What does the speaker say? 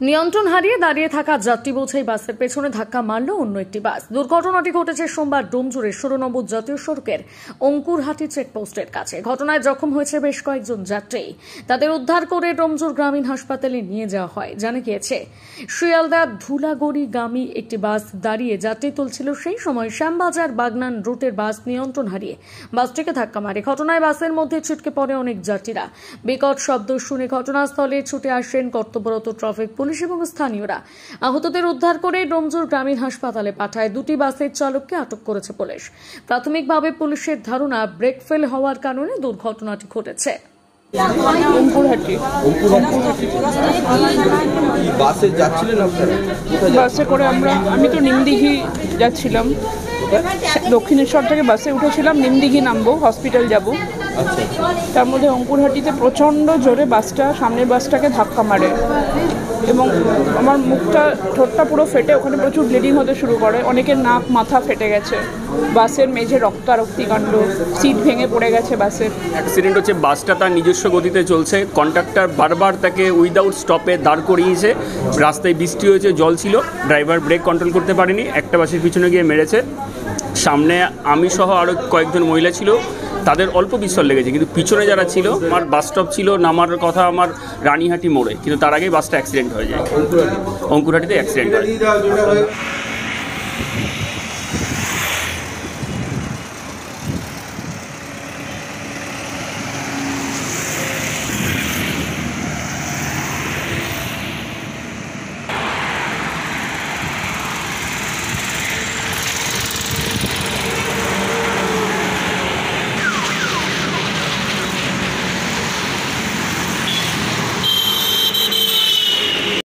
নিয়ন্ত্রণ হারিয়ে দাঁড়িয়ে থাকা যাত্রী বোঝাই বাসের পেছনে ধাক্কা মারল অন্য একটি বাস। দুর্ঘটনাটি ঘটেছে সোমবার ডোমজুড়ের 16 নম্বর জাতীয় সড়কের অঙ্কুরহাটি চেকপোস্টের কাছে। ঘটনায় জখম হয়েছে বেশ কয়েকজন যাত্রী। তাদের উদ্ধার করে ডোমজুর গ্রামীণ হাসপাতালে নিয়ে যাওয়া হয়। জানা গিয়েছে, শিয়ালদা ধুলাগড়িগামী একটি বাস দাঁড়িয়ে যাত্রী তুলছিল। সেই সময় শ্যামবাজার বাগনান রুটের বাস নিয়ন্ত্রণ হারিয়ে বাসটিকে ধাক্কা মারে। ঘটনায় বাসের মধ্যে ছিটকে পড়ে অনেক যাত্রীরা। বিকট শব্দ শুনে ঘটনাস্থলে ছুটে আসেন কর্তব্যরত ট্রাফিক পুলিশ এবং স্থানীয়রা। আহতদের উদ্ধার করে ডোমজুর গ্রামীণ হাসপাতালে পাঠায়। দুটি বাসের চালককে আটক করেছে পুলিশ। প্রাথমিকভাবে পুলিশের ধারণা ব্রেক ফেল হওয়ার কারণে দুর্ঘটনাটি ঘটেছে। বাসে করে আমি তো নিমদিঘি যাচ্ছিলাম, দক্ষিণেশ্বর থেকে বাসে উঠেছিলাম, নিমদিঘি নামবো, হসপিটাল যাব। তার মধ্যে অঙ্কুরহাটিতে প্রচণ্ড জোরে বাসটা সামনের বাসটাকে ধাক্কা মারে এবং আমার মুখটা ঠোঁটটা পুরো ফেটে ওখানে প্রচুর ব্লিডিং হতে শুরু করে। অনেকের নাক মাথা ফেটে গেছে, বাসের মেঝে রক্তারক্তি কাণ্ড, সিট ভেঙে পড়ে গেছে বাসের। অ্যাক্সিডেন্ট হচ্ছে, বাসটা তার নিজস্ব গতিতে চলছে, কন্ডাক্টর বারবার তাকে উইদাউট স্টপে দাঁড় করিয়েছে। রাস্তায় বৃষ্টি হয়েছে, জল ছিল, ড্রাইভার ব্রেক কন্ট্রোল করতে পারেনি, একটা বাসের পিছনে গিয়ে মেরেছে। সামনে আমি সহ আরও কয়েকজন মহিলা ছিল, তাদের অল্প বিস্তর লেগেছে, কিন্তু পিছনে যারা ছিল, আমার বাস স্টপ ছিল, নামার কথা আমার রানীহাটি মোড়ে, কিন্তু তার আগেই বাসটা অ্যাক্সিডেন্ট হয়ে যায়। অঙ্কুরহাটিতে অ্যাক্সিডেন্ট হয়।